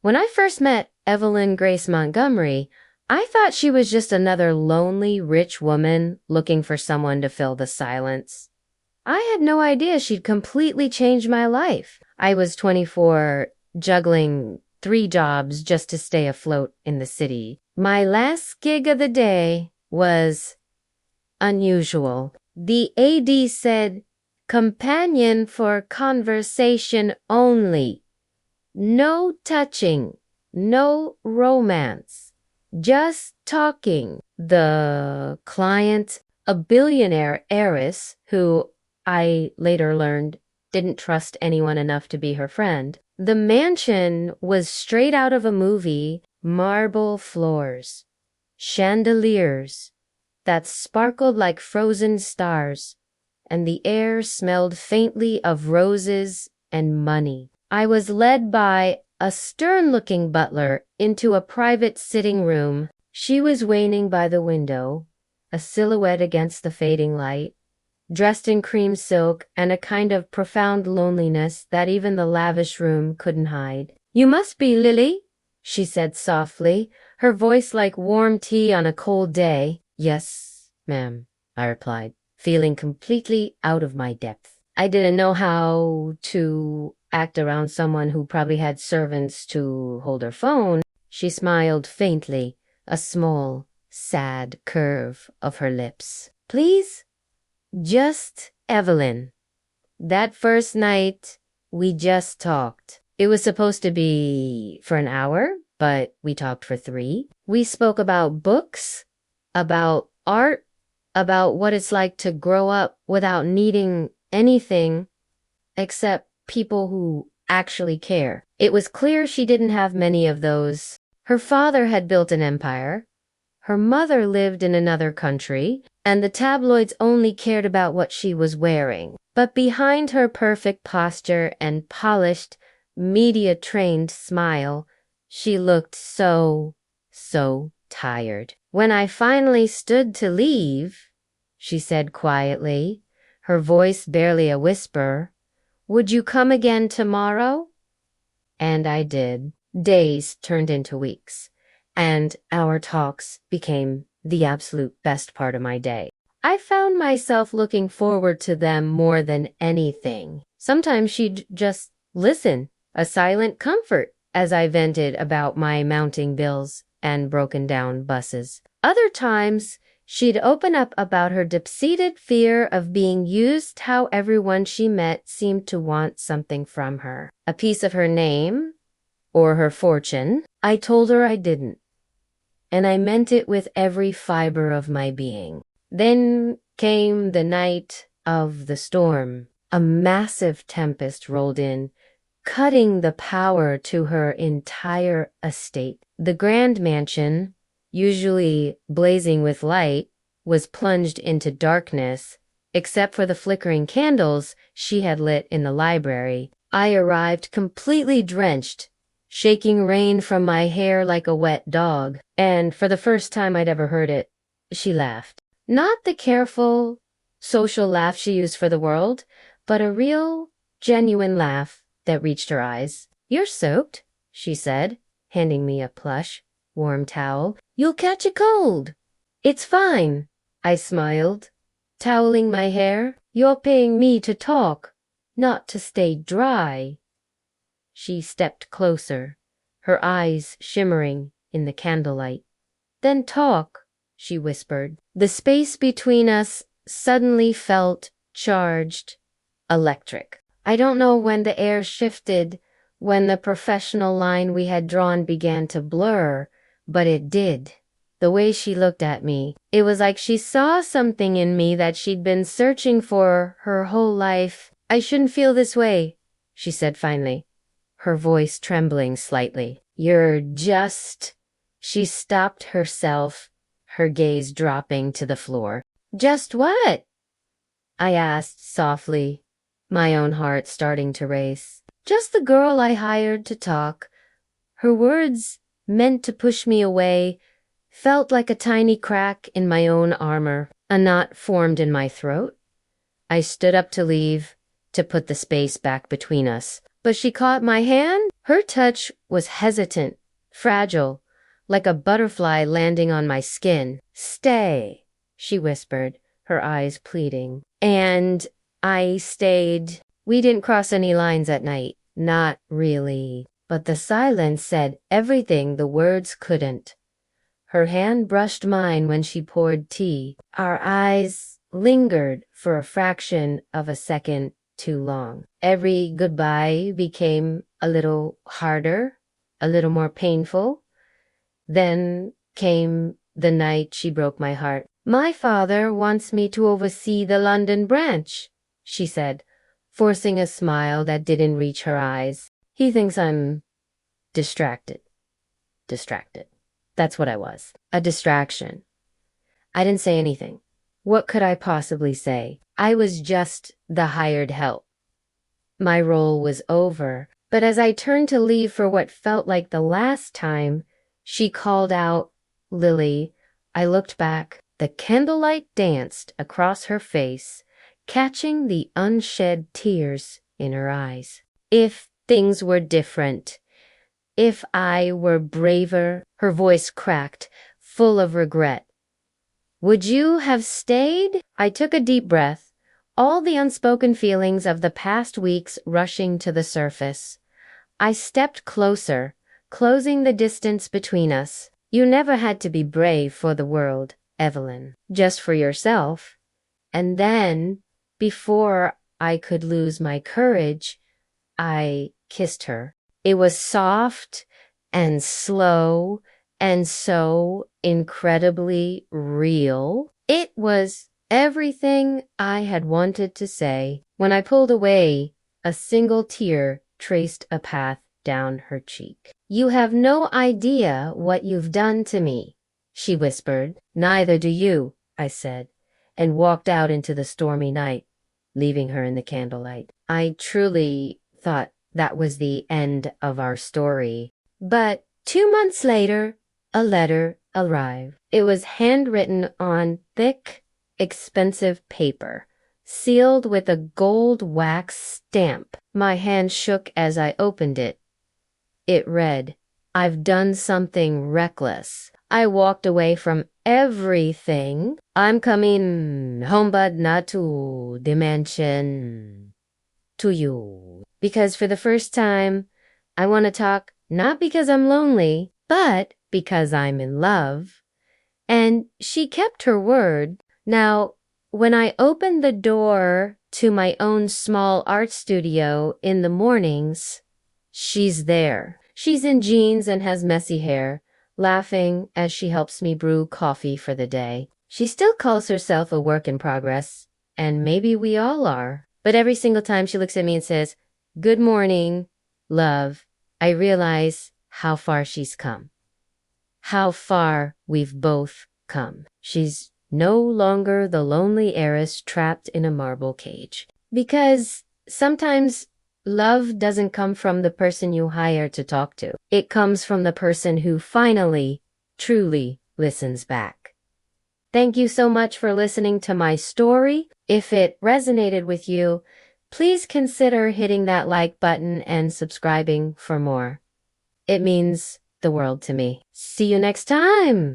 When I first met Evelyn Grace Montgomery, I thought she was just another lonely, rich woman looking for someone to fill the silence. I had no idea she'd completely changed my life. I was 24, juggling 3 jobs just to stay afloat in the city. My last gig of the day was unusual. The AD said, "Companion for conversation only. No touching, no romance, just talking." The client, a billionaire heiress who I later learned didn't trust anyone enough to be her friend. The mansion was straight out of a movie, marble floors, chandeliers that sparkled like frozen stars, and the air smelled faintly of roses and money. I was led by a stern-looking butler into a private sitting room. She was waning by the window, a silhouette against the fading light, dressed in cream silk and a kind of profound loneliness that even the lavish room couldn't hide. "You must be Lily," she said softly, her voice like warm tea on a cold day. "Yes, ma'am," I replied, feeling completely out of my depth. I didn't know how to act around someone who probably had servants to hold her phone. She smiled faintly, a small, sad curve of her lips. "Please? Just Evelyn." That first night, we just talked. It was supposed to be for an hour, but we talked for 3. We spoke about books, about art, about what it's like to grow up without needing anything except people who actually care. It was clear she didn't have many of those. Her father had built an empire. Her mother lived in another country, and the tabloids only cared about what she was wearing. But behind her perfect posture and polished, media-trained smile, she looked so tired. When I finally stood to leave, she said quietly, her voice barely a whisper, "Would you come again tomorrow?" And I did. Days turned into weeks, and our talks became the absolute best part of my day. I found myself looking forward to them more than anything. Sometimes she'd just listen, a silent comfort, as I vented about my mounting bills and broken down buses. Other times, she'd open up about her deep-seated fear of being used, how everyone she met seemed to want something from her. A piece of her name, or her fortune. I told her I didn't, and I meant it with every fiber of my being. Then came the night of the storm. A massive tempest rolled in, cutting the power to her entire estate. The grand mansion, usually blazing with light, was plunged into darkness, except for the flickering candles she had lit in the library. I arrived completely drenched, shaking rain from my hair like a wet dog, and for the first time I'd ever heard it, she laughed. Not the careful, social laugh she used for the world, but a real, genuine laugh that reached her eyes. "You're soaked," she said, handing me a plush, warm towel. "You'll catch a cold." "It's fine," I smiled, toweling my hair. "You're paying me to talk, not to stay dry." She stepped closer, her eyes shimmering in the candlelight. "Then talk," she whispered. The space between us suddenly felt charged, electric. I don't know when the air shifted, when the professional line we had drawn began to blur, but it did. The way she looked at me, it was like she saw something in me that she'd been searching for her whole life. "I shouldn't feel this way," she said finally, her voice trembling slightly. "You're just..." She stopped herself, her gaze dropping to the floor. "Just what?" I asked softly, my own heart starting to race. "Just the girl I hired to talk." Her words, meant to push me away, felt like a tiny crack in my own armor. A knot formed in my throat. I stood up to leave, to put the space back between us. But she caught my hand. Her touch was hesitant, fragile, like a butterfly landing on my skin. "Stay," she whispered, her eyes pleading. And I stayed. We didn't cross any lines at night. Not really. But the silence said everything the words couldn't. Her hand brushed mine when she poured tea. Our eyes lingered for a fraction of a second too long. Every goodbye became a little harder, a little more painful. Then came the night she broke my heart. "My father wants me to oversee the London branch," she said, forcing a smile that didn't reach her eyes. "He thinks I'm distracted." Distracted. That's what I was. A distraction. I didn't say anything. What could I possibly say? I was just the hired help. My role was over, but as I turned to leave for what felt like the last time, she called out, "Lily." I looked back. The candlelight danced across her face, catching the unshed tears in her eyes. If things were different, if I were braver, her voice cracked, full of regret. "Would you have stayed?" I took a deep breath, all the unspoken feelings of the past weeks rushing to the surface. I stepped closer, closing the distance between us. "You never had to be brave for the world, Evelyn. Just for yourself." And then, before I could lose my courage, I kissed her. It was soft and slow and so incredibly real. It was everything I had wanted to say. When I pulled away, a single tear traced a path down her cheek. "You have no idea what you've done to me," she whispered. "Neither do you," I said, and walked out into the stormy night, leaving her in the candlelight. I truly thought that was the end of our story. But 2 months later, a letter arrived. It was handwritten on thick, expensive paper, sealed with a gold wax stamp. My hand shook as I opened it. It read, "I've done something reckless. I walked away from everything. I'm coming home, but not to the mansion. To you. Because for the first time, I want to talk, not because I'm lonely, but because I'm in love." And she kept her word. Now, when I opened the door to my own small art studio in the mornings, she's there. She's in jeans and has messy hair, laughing as she helps me brew coffee for the day. She still calls herself a work in progress, and maybe we all are. But every single time she looks at me and says, "Good morning, love," I realize how far she's come. How far we've both come. She's no longer the lonely heiress trapped in a marble cage. Because sometimes love doesn't come from the person you hire to talk to. It comes from the person who finally, truly listens back. Thank you so much for listening to my story. If it resonated with you, please consider hitting that like button and subscribing for more. It means the world to me. See you next time!